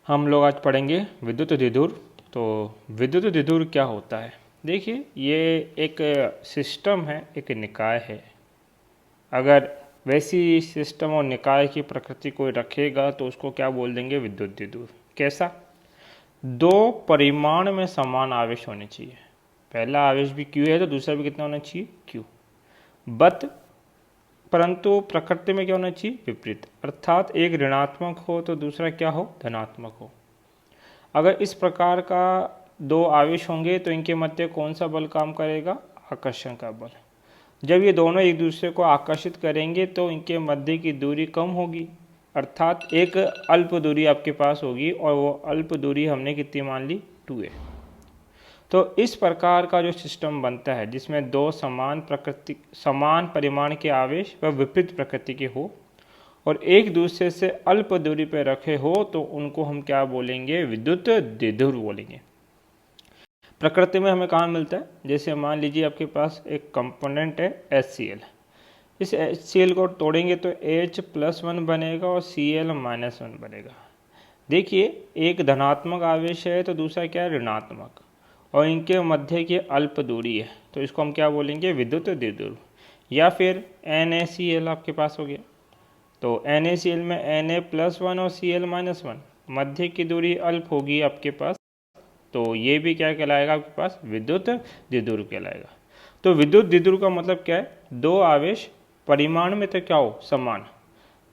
हम लोग आज पढ़ेंगे विद्युत द्विध्रुव। तो विद्युत द्विध्रुव क्या होता है? देखिए, ये एक सिस्टम है, एक निकाय है। अगर वैसी सिस्टम और निकाय की प्रकृति कोई रखेगा तो उसको क्या बोल देंगे? विद्युत द्विध्रुव। कैसा? दो परिमाण में समान आवेश होने चाहिए। पहला आवेश भी Q है तो दूसरा भी कितना होना चाहिए? Q। परंतु प्रकृति में क्या होना चाहिए? विपरीत। अर्थात एक ऋणात्मक हो तो दूसरा क्या हो? धनात्मक हो। अगर इस प्रकार का दो आवेश होंगे तो इनके मध्य कौन सा बल काम करेगा? आकर्षण का बल। जब ये दोनों एक दूसरे को आकर्षित करेंगे तो इनके मध्य की दूरी कम होगी, अर्थात एक अल्प दूरी आपके पास होगी, और वो अल्प दूरी हमने कितनी मान ली? 2a। तो इस प्रकार का जो सिस्टम बनता है जिसमें दो समान परिमाण के आवेश व विपरीत प्रकृति के हो और एक दूसरे से अल्प दूरी पर रखे हो तो उनको हम क्या बोलेंगे? विद्युत द्विध्रुव बोलेंगे। प्रकृति में हमें कहाँ मिलता है? जैसे मान लीजिए आपके पास एक कंपोनेंट है HCl। इस HCl को तोड़ेंगे तो H+1 बनेगा और Cl-1 बनेगा। देखिए, एक धनात्मक आवेश है तो दूसरा क्या है? ऋणात्मक, और इनके मध्य की अल्प दूरी है तो इसको हम क्या बोलेंगे? विद्युत द्विध्रुव। या फिर NaCl आपके पास हो गया, तो NaCl में Na+1 और Cl-1, मध्य की दूरी अल्प होगी आपके पास, तो ये भी क्या कहलाएगा आपके पास? विद्युत द्विध्रुव कहलाएगा। तो विद्युत द्विध्रुव का मतलब क्या है? दो आवेश परिमाण में तो क्या हो? समान,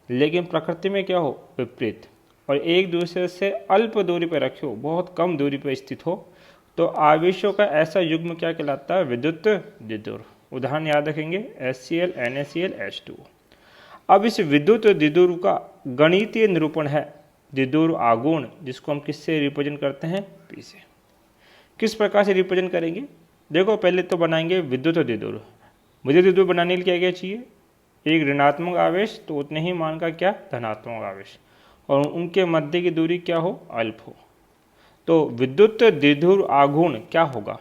लेकिन प्रकृति में क्या हो? विपरीत, और एक दूसरे से अल्प दूरी पर रखे हो, बहुत कम दूरी पर स्थित हो, तो आवेशों का ऐसा युग्म क्या कहलाता है? विद्युत द्विध्रुव। उदाहरण याद रखेंगे, HCl, NaCl, H2O। अब इस विद्युत द्विध्रुव का गणितीय निरूपण है द्विध्रुव आघूर्ण, जिसको हम किससे रिप्रेजेंट करते हैं? P से। किस प्रकार से रिप्रेजेंट करेंगे? देखो, पहले तो बनाएंगे विद्युत द्विध्रुव। विद्युत द्विध्रुव बनाने के लिए क्या क्या चाहिए? एक ऋणात्मक आवेश तो उतने ही मान का क्या? धनात्मक आवेश, और उनके मध्य की दूरी क्या हो? अल्प हो। तो विद्युत द्विध्रुव आघूर्ण क्या होगा?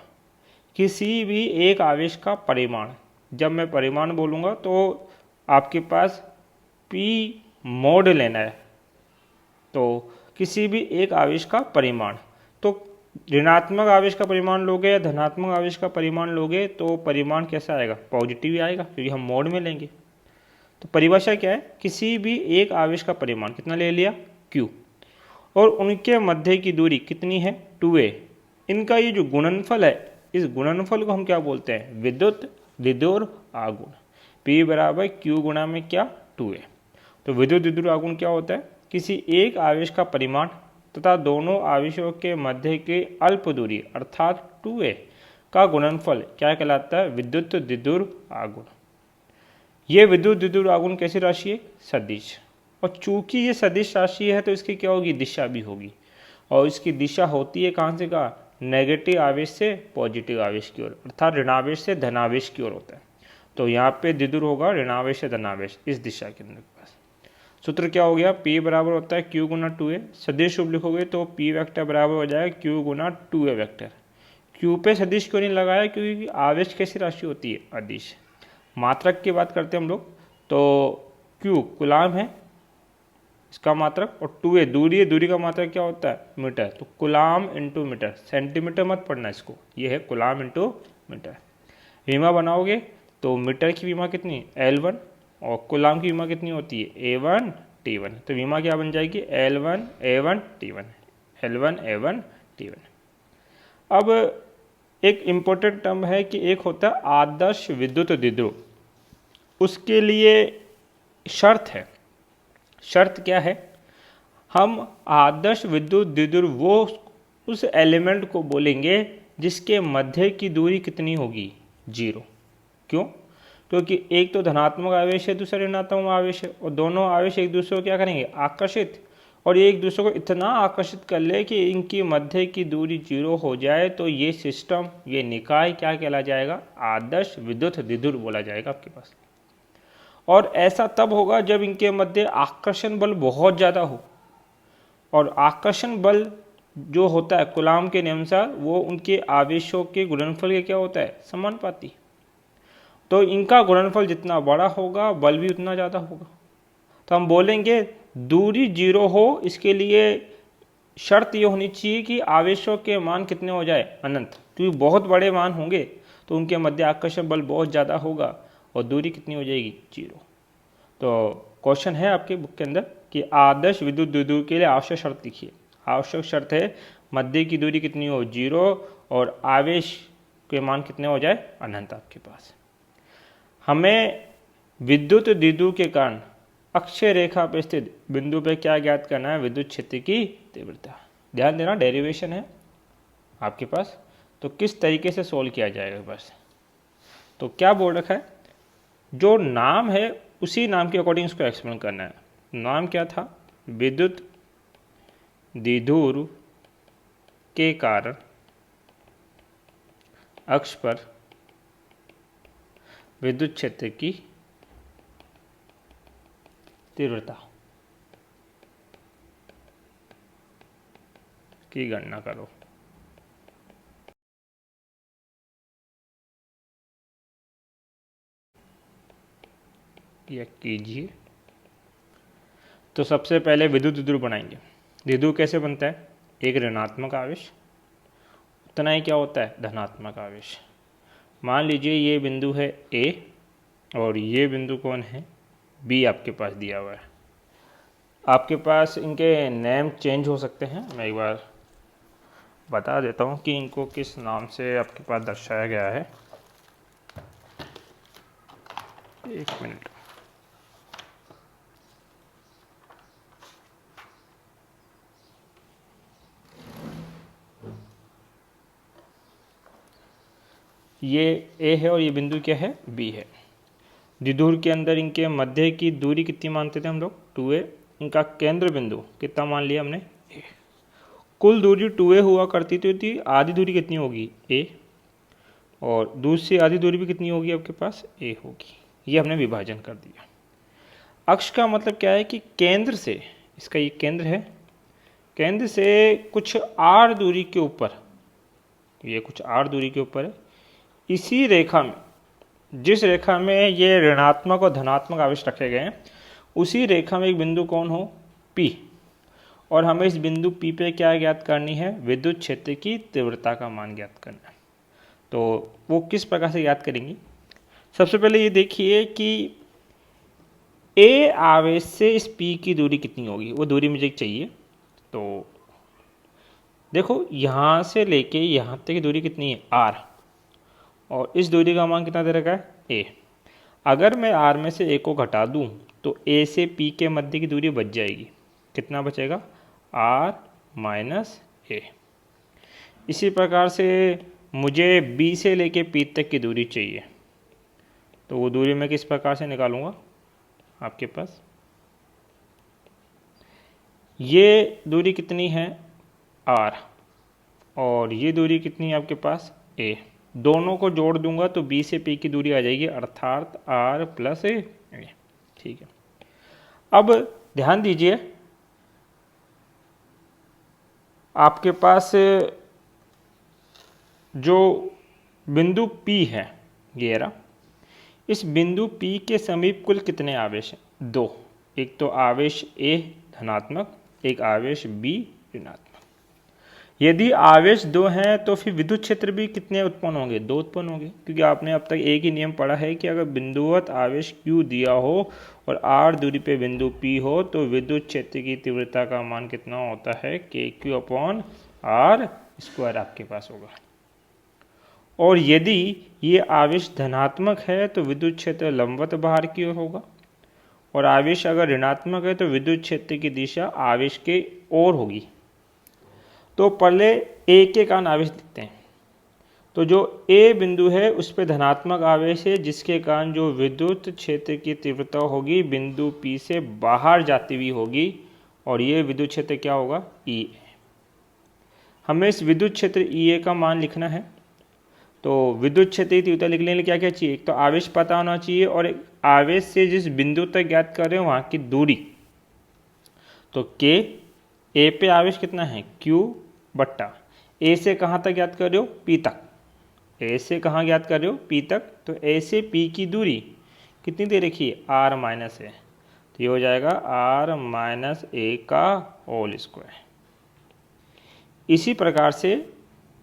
किसी भी एक आवेश का परिमाण। जब मैं परिमाण बोलूँगा तो आपके पास P मोड लेना है, तो किसी भी एक आवेश का परिमाण, तो ऋणात्मक आवेश का परिमाण लोगे या धनात्मक आवेश का परिमाण लोगे तो परिमाण कैसा आएगा? पॉजिटिव ही आएगा, क्योंकि हम मोड में लेंगे। तो परिभाषा क्या है? किसी भी एक आवेश का परिमाण कितना ले लिया? Q, और उनके मध्य की दूरी कितनी है? 2a। इनका ये जो गुणनफल है, इस गुणनफल को हम क्या बोलते हैं? विद्युत द्विध्रुव आघूर्ण। P बराबर Q गुणा में क्या? 2a। तो विद्युत द्विध्रुव आघूर्ण क्या होता है? किसी एक आवेश का परिमाण तथा दोनों आवेशों के मध्य की अल्प दूरी अर्थात 2a का गुणनफल क्या कहलाता है? विद्युत द्विध्रुव आघूर्ण। ये विद्युत द्विध्रुव आघूर्ण कैसी राशि है? सदिश। और चूंकि ये सदिश राशि है तो इसकी क्या होगी? दिशा भी होगी, और इसकी दिशा होती है कहाँ से? कहाँ? नेगेटिव आवेश से पॉजिटिव आवेश की ओर, अर्थात ऋणावेश से धनावेश की ओर होता है। तो यहाँ पे द्विध्रुव होगा ऋणावेश से धनावेश, इस दिशा के अंदर पास। सूत्र क्या हो गया? P बराबर होता है Q गुना 2a। सदिश रूप लिखोगे तो P वेक्टर बराबर हो जाएगा Q गुना 2a वेक्टर। Q पे सदिश क्यों नहीं लगाया? क्योंकि आवेश कैसी राशि होती है? अदिश। मात्रक की बात करते हैं हम लोग, तो Q कुलाम है इसका मात्रक, और 2a दूरी है, दूरी का मात्रक क्या होता है? मीटर। तो कुलाम इंटू मीटर, सेंटीमीटर मत पढ़ना इसको, ये है कुलाम इंटू मीटर। विमा बनाओगे तो मीटर की विमा कितनी? L1, और कुलाम की विमा कितनी होती है? A1 T1। तो विमा क्या बन जाएगी? L1 A1 T1, L1 A1 T1। अब एक इम्पोर्टेंट टर्म है कि एक होता है आदर्श विद्युत द्विध्रुव। उसके लिए शर्त है। शर्त क्या है? हम आदर्श विद्युत द्विध्रुव वो उस एलिमेंट को बोलेंगे जिसके मध्य की दूरी कितनी होगी? 0। क्यों? क्योंकि एक तो धनात्मक आवेश है, दूसरा ऋणात्मक आवेश है, और दोनों आवेश एक दूसरे को क्या करेंगे? आकर्षित, और ये एक दूसरे को इतना आकर्षित कर ले कि इनकी मध्य की दूरी 0 हो जाए, तो ये सिस्टम, ये निकाय क्या कहला जाएगा? आदर्श विद्युत द्विध्रुव बोला जाएगा आपके पास। और ऐसा तब होगा जब इनके मध्य आकर्षण बल बहुत ज़्यादा हो, और आकर्षण बल जो होता है कूलाम के नियमानुसार वो उनके आवेशों के गुणनफल के क्या होता है? समानुपाती। तो इनका गुणनफल जितना बड़ा होगा बल भी उतना ज़्यादा होगा। तो हम बोलेंगे दूरी 0 हो, इसके लिए शर्त ये होनी चाहिए कि आवेशों के मान कितने हो जाए, अनंत, क्योंकि बहुत बड़े मान होंगे तो उनके मध्य आकर्षण बल बहुत ज़्यादा होगा और दूरी कितनी हो जाएगी, 0। तो क्वेश्चन है आपके बुक के अंदर कि आदर्श विद्युत द्विध्रुव के लिए आवश्यक शर्त लिखिए। आवश्यक शर्त है मध्य की दूरी कितनी हो, 0, और आवेश के मान कितने हो जाए, अनंत आपके पास। हमें विद्युत द्विध्रुव के कारण अक्षय रेखा पर स्थित बिंदु पे क्या ज्ञात करना है, विद्युत क्षेत्र की तीव्रता। ध्यान देना डेरिवेशन है आपके पास, तो किस तरीके से सोल्व किया जाएगा बस। तो क्या बोल रखा है, जो नाम है उसी नाम के अकॉर्डिंग इसको एक्सप्लेन करना है। नाम क्या था, विद्युत द्विध्रुव के कारण अक्ष पर विद्युत क्षेत्र की तीव्रता की गणना करो। यह कीजिए। तो सबसे पहले विद्युत द्विध्रुव बनाएंगे। द्विध्रुव कैसे बनता है, एक ऋणात्मक आवेश, उतना ही क्या होता है, धनात्मक आवेश। मान लीजिए ये बिंदु है ए और ये बिंदु कौन है, बी आपके पास दिया हुआ है। आपके पास इनके नेम चेंज हो सकते हैं, मैं एक बार बता देता हूँ कि इनको किस नाम से आपके पास दर्शाया गया है। एक मिनट, ये ए है और ये बिंदु क्या है, बी है। द्विध्रुव के अंदर इनके मध्य की दूरी कितनी मानते थे हम लोग, 2a। इनका केंद्र बिंदु कितना मान लिया हमने, ए। कुल दूरी 2a हुआ करती थी, आधी दूरी कितनी होगी, a, और दूसरी आधी दूरी भी कितनी होगी आपके पास, a होगी। ये हमने विभाजन कर दिया। अक्ष का मतलब क्या है कि केंद्र से, इसका ये केंद्र है, केंद्र से कुछ r दूरी के ऊपर, ये कुछ r दूरी के ऊपर है, इसी रेखा में, जिस रेखा में ये ऋणात्मक और धनात्मक आवेश रखे गए हैं, उसी रेखा में एक बिंदु कौन हो, P, और हमें इस बिंदु P पे क्या ज्ञात करनी है, विद्युत क्षेत्र की तीव्रता का मान ज्ञात करना है। तो वो किस प्रकार से ज्ञात करेंगे, सबसे पहले ये देखिए कि A आवेश से इस P की दूरी कितनी होगी, वो दूरी मुझे चाहिए। तो देखो यहाँ से लेके यहाँ तक की दूरी कितनी है, R, और इस दूरी का मान कितना दे रखा है, A। अगर मैं R में से A को घटा दूँ तो A से P के मध्य की दूरी बच जाएगी, कितना बचेगा, R माइनस A। इसी प्रकार से मुझे B से लेके P तक की दूरी चाहिए, तो वो दूरी मैं किस प्रकार से निकालूंगा, आपके पास ये दूरी कितनी है, R, और ये दूरी कितनी है आपके पास, A। दोनों को जोड़ दूंगा तो B से P की दूरी आ जाएगी, अर्थात R प्लस A। ठीक है, अब ध्यान दीजिए, आपके पास जो बिंदु P है ये रहा, इस बिंदु P के समीप कुल कितने आवेश हैं, 2। एक तो आवेश A धनात्मक, एक आवेश B ऋणात्मक। यदि आवेश 2 हैं तो फिर विद्युत क्षेत्र भी कितने उत्पन्न होंगे, 2 उत्पन्न होंगे, क्योंकि आपने अब तक एक ही नियम पढ़ा है कि अगर बिंदुवत आवेश Q दिया हो और R दूरी पे बिंदु P हो तो विद्युत क्षेत्र की तीव्रता का मान कितना होता है, KQ/R² आपके पास होगा। और यदि ये आवेश धनात्मक है तो विद्युत क्षेत्र लंबवत बाहर की ओर होगा, और आवेश अगर ऋणात्मक है तो विद्युत क्षेत्र की दिशा आवेश के ओर होगी। तो पहले ए के कारण आवेश लिखते हैं। तो जो ए बिंदु है उस पर धनात्मक आवेश है, जिसके कारण जो विद्युत क्षेत्र की तीव्रता होगी बिंदु P से बाहर जाती हुई होगी, और ये विद्युत क्षेत्र क्या होगा, E। हमें इस विद्युत क्षेत्र E का मान लिखना है। तो विद्युत क्षेत्र की तीव्रता लिखने के लिए क्या क्या चाहिए, एक तो आवेश पता होना चाहिए, और एक आवेश से जिस बिंदु तक ज्ञात कर रहे हो वहाँ की दूरी। तो K, ए पे आवेश कितना है, Q/, ए से कहाँ तक ज्ञात कर रहे हो, P तक। ए से कहाँ ज्ञात कर रहे हो, P तक, तो ए से P की दूरी कितनी दे रखी है, R माइनस ए। तो ये हो जाएगा R माइनस ए का होल स्क्वायर। इसी प्रकार से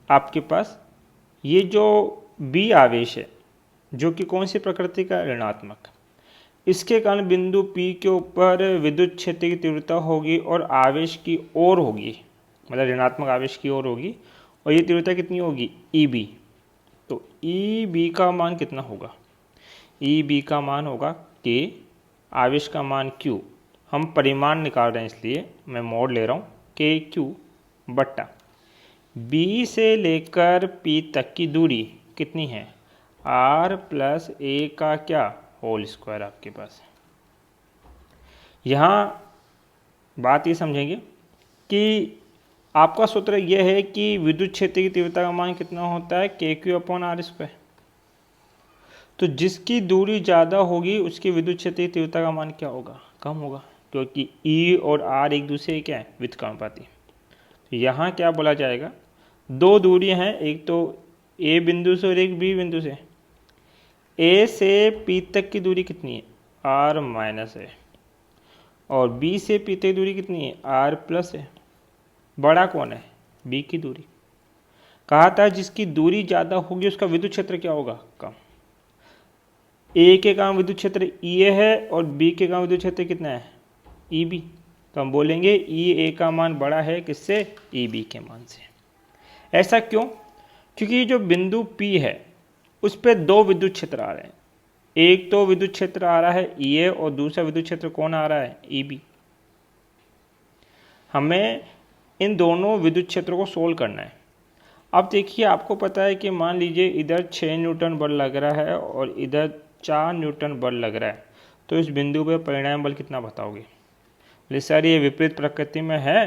आपके पास ये जो बी आवेश है जो कि कौन सी प्रकृति का, ऋणात्मक, इसके कारण बिंदु P के ऊपर विद्युत क्षेत्र की तीव्रता होगी और आवेश की ओर होगी, मतलब ऋणात्मक आवेश की ओर होगी, और ये तीव्रता कितनी होगी, EB। तो EB का मान कितना होगा, EB का मान होगा K, आवेश का मान Q, हम परिमाण निकाल रहे हैं इसलिए मैं मोड ले रहा हूँ, KQ बट्टा B से लेकर P तक की दूरी कितनी है, R प्लस A का क्या, होल स्क्वायर आपके पास। यहाँ बात ये समझेंगे कि आपका सूत्र यह है कि विद्युत क्षेत्र की तीव्रता का मान कितना होता है, KQ/R²। तो जिसकी दूरी ज़्यादा होगी उसकी विद्युत क्षेत्र की तीव्रता का मान क्या होगा, कम होगा, क्योंकि E और R एक दूसरे के क्या है, व्युत्क्रमानुपाती। तो यहाँ क्या बोला जाएगा, दो दूरी हैं, एक तो A बिंदु से और एक B बिंदु से। A से P तक की दूरी कितनी है, R माइनस है, और B से P तक की दूरी कितनी है, R प्लस है। बड़ा कौन है, B की दूरी। कहा था जिसकी दूरी ज़्यादा होगी उसका विद्युत क्षेत्र क्या होगा, कम। A के कारण विद्युत क्षेत्र EA है और B के कारण विद्युत क्षेत्र कितना है, EB। तो हम बोलेंगे EA का मान बड़ा है किससे, EB के मान से। ऐसा क्यों, क्योंकि जो बिंदु P है उस पर दो विद्युत क्षेत्र आ रहे हैं, एक तो विद्युत क्षेत्र आ रहा है EA और दूसरा विद्युत क्षेत्र कौन आ रहा है, EB। हमें इन दोनों विद्युत क्षेत्रों को सोल्व करना है। अब देखिए आपको पता है कि मान लीजिए इधर 6 न्यूटन बल लग रहा है और इधर 4 न्यूटन बल लग रहा है, तो इस बिंदु पर परिणाम बल कितना बताओगे। बोले सर ये विपरीत प्रकृति में है,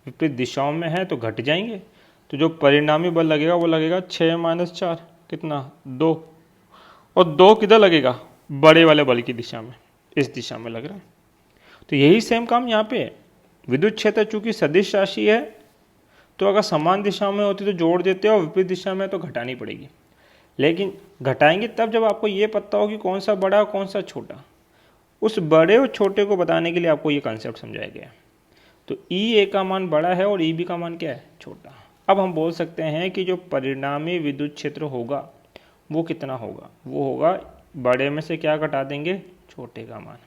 विपरीत दिशाओं में है तो घट जाएंगे, तो जो परिणामी बल लगेगा वो लगेगा 6 - 4 कितना, 2, और 2 किधर लगेगा, बड़े वाले बल की दिशा में, इस दिशा में लग रहा है। तो यही सेम काम यहाँ पे है। विद्युत क्षेत्र चूंकि सदिश राशि है तो अगर समान दिशा में होती तो जोड़ देते हो, और विपरीत दिशा में तो घटानी पड़ेगी। लेकिन घटाएंगे तब जब आपको ये पता हो कि कौन सा बड़ा और कौन सा छोटा। उस बड़े और छोटे को बताने के लिए आपको ये कॉन्सेप्ट समझाया गया है। तो EA का मान बड़ा है और EB का मान क्या है, छोटा। अब हम बोल सकते हैं कि जो परिणामी विद्युत क्षेत्र होगा वो कितना होगा, वो होगा बड़े में से क्या घटा देंगे, छोटे का मान।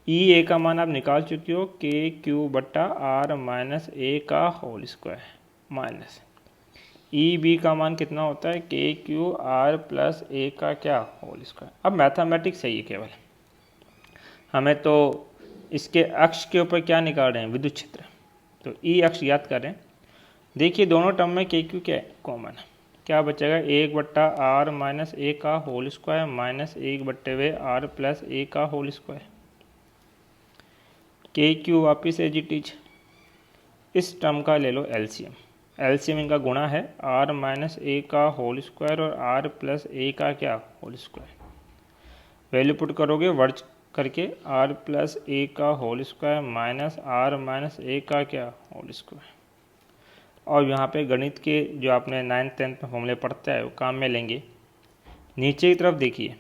EA का मान आप निकाल चुके हो, KQ/R माइनस A का होल स्क्वायर माइनस EB का मान कितना होता है, KQR प्लस A का क्या, होल स्क्वायर। अब मैथमेटिक्स है ये केवल, हमें तो इसके अक्ष के ऊपर क्या निकाल रहे हैं, विद्युत क्षेत्र। तो E अक्ष याद कर रहे हैं। देखिए दोनों टर्म में KQ क्या है, कॉमन। क्या बचेगा, 1/R माइनस A का whole square minus 1/R plus A का होल स्क्वायर। KQ वापिस एज इट इज, इस टर्म का ले लो LCM। LCM इनका गुणा है, R माइनस A का होल स्क्वायर और R प्लस A का क्या, होल स्क्वायर। वैल्यू पुट करोगे वर्ज करके, R प्लस A का whole square minus R minus A का क्या, होल स्क्वायर। और यहाँ पे गणित के जो आपने 9th 10th में फॉर्मूले पढ़ते हैं वो काम में लेंगे। नीचे की तरफ देखिए,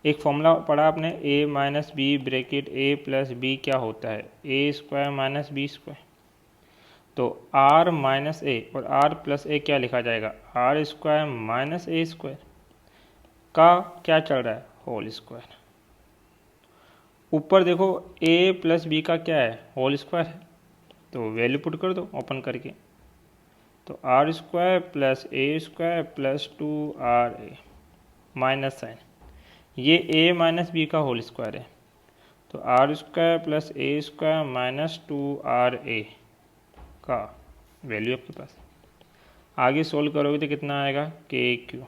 एक फॉर्मूला पढ़ा आपने, A minus B bracket A plus B क्या होता है, A² माइनस B²। तो R माइनस A और R प्लस A क्या लिखा जाएगा, R² माइनस A² का क्या चल रहा है, होल स्क्वायर। ऊपर देखो A प्लस B का क्या है, होल स्क्वायर है, तो वैल्यू पुट कर दो ओपन करके। तो R² plus A² plus 2RA minus sign, ये A माइनस B का होल स्क्वायर है, तो R² plus A² minus 2RA का वैल्यू आपके पास। आगे सोल्व करोगे तो कितना आएगा, KQ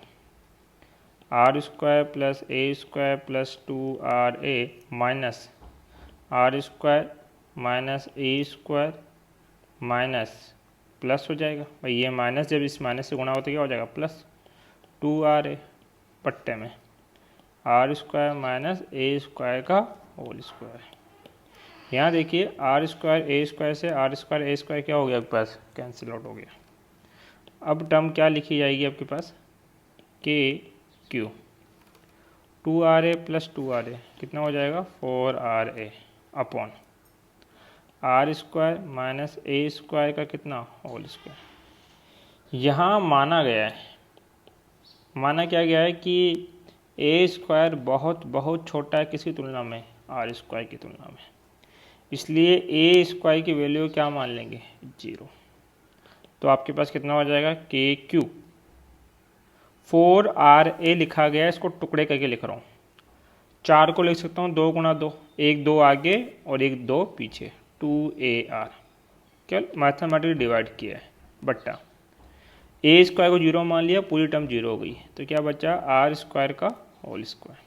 R² plus A² plus 2RA minus R² minus A² minus plus हो जाएगा भाई, ये माइनस जब इस माइनस से गुणा होता है क्या हो जाएगा, प्लस 2RA पट्टे में R² माइनस A² का होल स्क्वायर। यहाँ देखिए R² A² से R² A² क्या हो गया आपके पास, कैंसिल आउट हो गया। अब टर्म क्या लिखी जाएगी आपके पास, KQ 2RA प्लस 2RA कितना हो जाएगा, 4RA upon R square minus A square का कितना होल स्क्वायर। यहाँ माना गया है, माना क्या गया है कि ए स्क्वायर बहुत बहुत छोटा है किसकी तुलना में, आर स्क्वायर की तुलना में, इसलिए ए स्क्वायर की वैल्यू क्या मान लेंगे 0। तो आपके पास कितना हो जाएगा के क्यू, 4 आर ए लिखा गया है, इसको टुकड़े करके लिख रहा हूँ। 4 को लिख सकता हूँ 2 गुणा 2, एक 2 आगे और एक 2 पीछे, 2AR, केवल मैथमेटिकली डिवाइड किया है, बट्टा ए स्क्वायर को 0 मान लिया, पूरी टर्म 0 हो गई, तो क्या बचा आर स्क्वायर का होल स्क्वायर।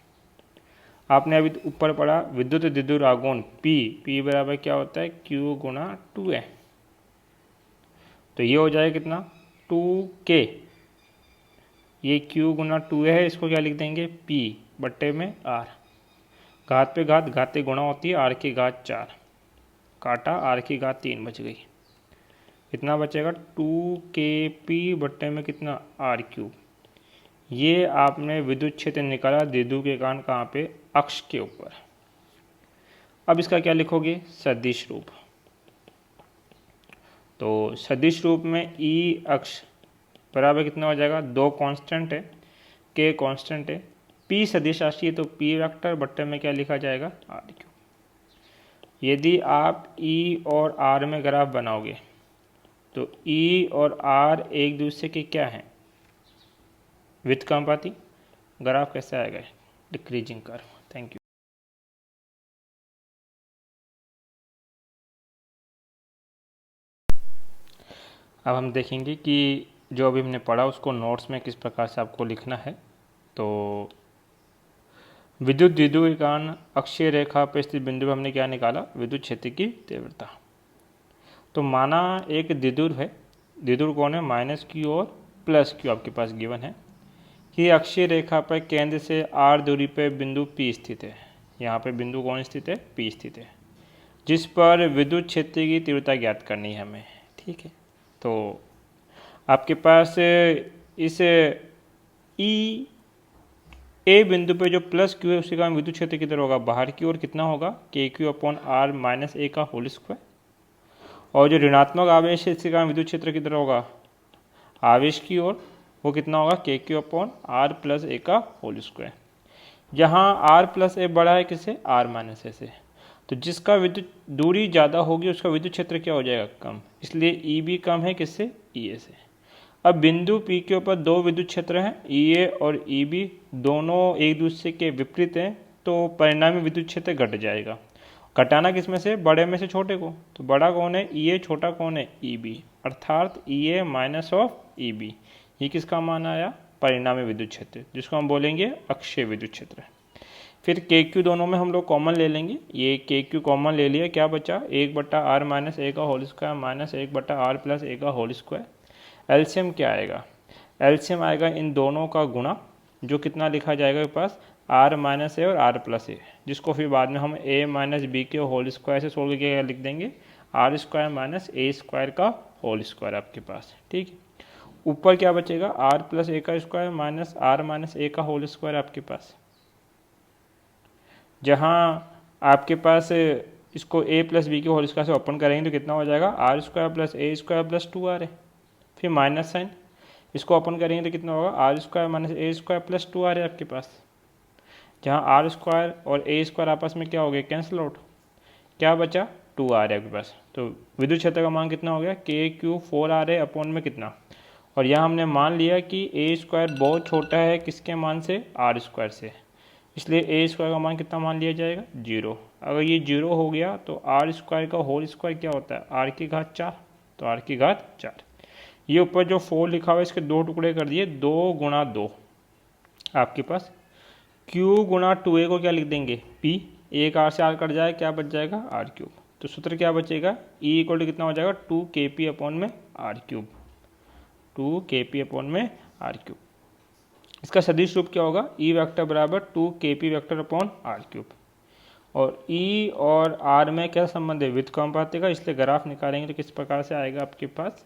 आपने अभी ऊपर पढ़ा विद्युत द्विध्रुव आघूर्ण P बराबर क्या होता है Q गुणा 2A, तो ये हो जाएगा कितना 2K, ये Q गुणा 2A है, इसको क्या लिख देंगे P बट्टे में R, घात पे घात घाते गुणा होती है, R की घात 4, काटा R की घात 3 बच गई, कितना बचेगा 2KP बट्टे में कितना R3। ये आपने विद्युत क्षेत्र निकाला द्विध्रुव के कारण कहाँ पे, अक्ष के ऊपर। अब इसका क्या लिखोगे सदिश रूप, तो सदिश रूप में ई अक्ष बराबर कितना हो जाएगा, 2 कांस्टेंट है, के कांस्टेंट है, पी सदिश राशि है तो पी वेक्टर बट्टे में क्या लिखा जाएगा R3। यदि आप ई और आर में ग्राफ बनाओगे तो ई और आर एक दूसरे के क्या हैं, व्युत्क्रमानुपाती, ग्राफ कैसे आएगा डिक्रीजिंग कर्व। Thank you. अब हम देखेंगे कि जो अभी हमने पढ़ा उसको नोट्स में किस प्रकार से आपको लिखना है। तो विद्युत द्विध्रुव के कारण अक्षीय रेखा पर स्थित बिंदु पर हमने क्या निकाला, विद्युत क्षेत्र की तीव्रता। तो माना एक द्विध्रुव है, द्विध्रुव कौन है -Q और +Q आपके पास गिवन है कि अक्षीय रेखा पर केंद्र से r दूरी पर बिंदु P स्थित है। यहाँ पे बिंदु कौन स्थित है, P स्थित है, जिस पर विद्युत क्षेत्र की तीव्रता ज्ञात करनी है हमें। ठीक है, तो आपके पास इस ए बिंदु पे जो +Q है उसके कारण विद्युत क्षेत्र किधर होगा, बाहर की ओर, कितना होगा KQ/R - A का होल स्क्वायर, और जो ऋणात्मक आवेश है इसके कारण विद्युत क्षेत्र किधर होगा, आवेश की ओर, वो कितना होगा KQ/R + A का होल स्क्वायर। जहाँ R+A बड़ा है किससे, R - A से, तो जिसका विद्युत दूरी ज़्यादा होगी उसका विद्युत क्षेत्र क्या हो जाएगा, कम, इसलिए EB कम है किससे, EA से। अब बिंदु P के ऊपर 2 विद्युत क्षेत्र हैं, EA और EB, दोनों एक दूसरे के विपरीत हैं, तो परिणामी विद्युत क्षेत्र घट जाएगा। घटाना किस में से, बड़े में से छोटे को, तो बड़ा कौन है EA, छोटा कौन है EB, अर्थात EA - EB, ये किसका मान आया, परिणामी विद्युत क्षेत्र, जिसको हम बोलेंगे अक्षीय विद्युत क्षेत्र। फिर KQ दोनों में हम लोग कॉमन ले लेंगे, ये KQ कॉमन ले लिया, क्या बचा 1/R - A का whole square minus 1/R + A का होल स्क्वायर। एलसीएम क्या आएगा, एलसीएम आएगा इन दोनों का गुणा, जो कितना लिखा जाएगा के पास R - A और R + A, जिसको फिर बाद में हम A - B के होल स्क्वायर से सोल्व करके लिख देंगे R² - A² का होल स्क्वायर आपके पास। ठीक है, ऊपर क्या बचेगा R + A का स्क्वायर माइनस R - A का होल स्क्वायर आपके पास, जहाँ आपके पास इसको A + B के होल स्क्वायर से ओपन करेंगे तो कितना हो जाएगा R² + A² + 2R है, फिर माइनस साइन, इसको ओपन करेंगे तो कितना होगा R² - A² + 2R है आपके पास, जहाँ R² और A² आपस में क्या हो गया कैंसिल आउट, क्या बचा 2R है आपके पास। तो विद्युत क्षेत्र का मान कितना हो गया KQ 4R है अपॉन में कितना, और यहाँ हमने मान लिया कि A² बहुत छोटा है किसके मान से, R² से, इसलिए A² का मान कितना मान लिया जाएगा 0। अगर ये 0 हो गया तो R² का होल स्क्वायर क्या होता है R की घात 4, तो R की घात 4। ये ऊपर जो 4 लिखा हुआ है इसके 2 टुकड़े कर दिए, 2 गुणा 2 आपके पास, Q गुणा 2A को क्या लिख देंगे P, एक R से R कट जाए, क्या बच जाएगा R3, तो सूत्र क्या बचेगा E = कितना हो जाएगा 2KP/R3, 2KP/R3। इसका सदिश रूप क्या होगा E वेक्टर बराबर 2KP वेक्टर/R3, और E और R में क्या संबंध है, व्युत्क्रमानुपाती का, इसलिए ग्राफ निकालेंगे तो किस प्रकार से आएगा आपके पास